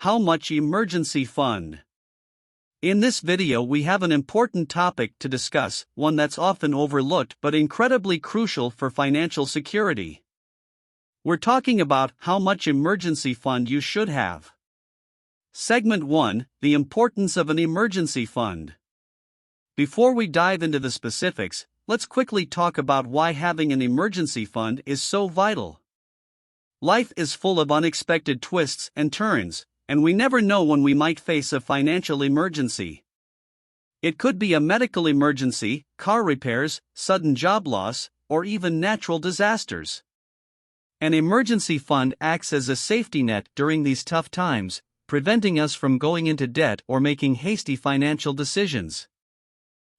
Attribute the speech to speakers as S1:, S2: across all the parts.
S1: How much emergency fund? In this video we have an important topic to discuss, one that's often overlooked but incredibly crucial for financial security. We're talking about how much emergency fund you should have. Segment 1: The importance of an emergency fund. Before we dive into the specifics, let's quickly talk about why having an emergency fund is so vital. Life is full of unexpected twists and turns, and we never know when we might face a financial emergency. It could be a medical emergency, car repairs, sudden job loss, or even natural disasters. An emergency fund acts as a safety net during these tough times, preventing us from going into debt or making hasty financial decisions.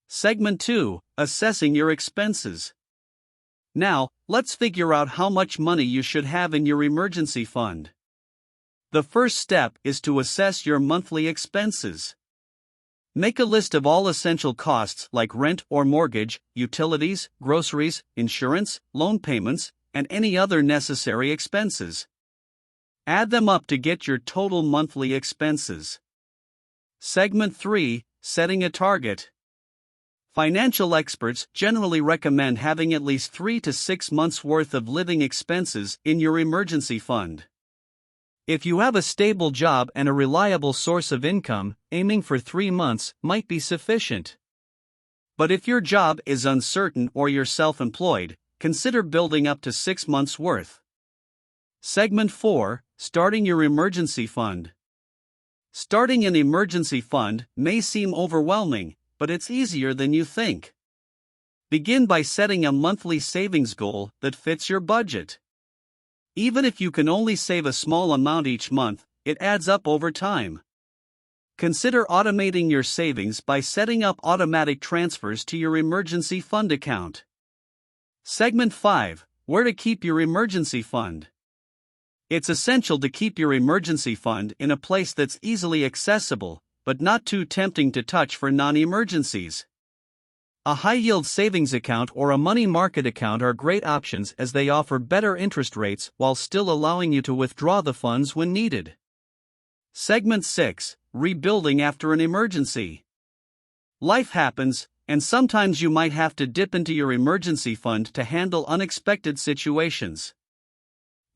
S1: Segment 2: Assessing your expenses. Now, let's figure out how much money you should have in your emergency fund. The first step is to assess your monthly expenses. Make a list of all essential costs like rent or mortgage, utilities, groceries, insurance, loan payments, and any other necessary expenses. Add them up to get your total monthly expenses. Segment 3: Setting a target. Financial experts generally recommend having at least 3 to 6 months' worth of living expenses in your emergency fund. If you have a stable job and a reliable source of income, aiming for 3 months might be sufficient. But if your job is uncertain or you're self-employed, consider building up to 6 months' worth. Segment 4: Starting your emergency fund. Starting an emergency fund may seem overwhelming, but it's easier than you think. Begin by setting a monthly savings goal that fits your budget. Even if you can only save a small amount each month, it adds up over time. Consider automating your savings by setting up automatic transfers to your emergency fund account. Segment 5: Where to keep your emergency fund. It's essential to keep your emergency fund in a place that's easily accessible, but not too tempting to touch for non-emergencies. A high-yield savings account or a money market account are great options as they offer better interest rates while still allowing you to withdraw the funds when needed. Segment 6: Rebuilding after an emergency. Life happens, and sometimes you might have to dip into your emergency fund to handle unexpected situations.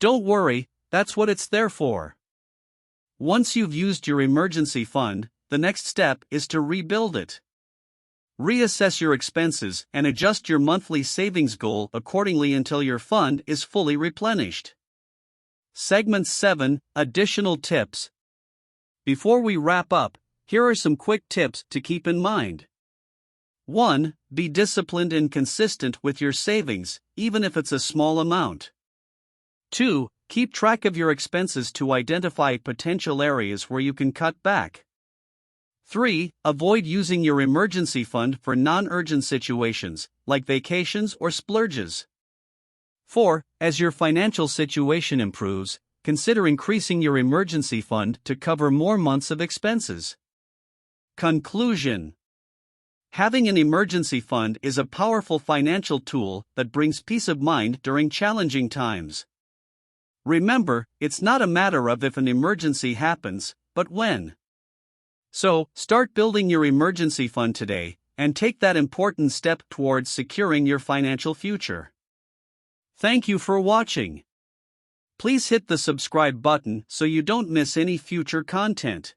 S1: Don't worry, that's what it's there for. Once you've used your emergency fund, the next step is to rebuild it. Reassess your expenses and adjust your monthly savings goal accordingly until your fund is fully replenished. Segment 7: Additional tips. Before we wrap up, here are some quick tips to keep in mind. 1. Be disciplined and consistent with your savings, even if it's a small amount. 2. Keep track of your expenses to identify potential areas where you can cut back. 3. Avoid using your emergency fund for non-urgent situations, like vacations or splurges. 4. As your financial situation improves, consider increasing your emergency fund to cover more months of expenses. Conclusion: having an emergency fund is a powerful financial tool that brings peace of mind during challenging times. Remember, it's not a matter of if an emergency happens, but when. So, start building your emergency fund today, and take that important step towards securing your financial future. Thank you for watching. Please hit the subscribe button so you don't miss any future content.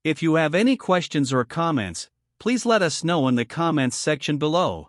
S1: If you have any questions or comments, please let us know in the comments section below.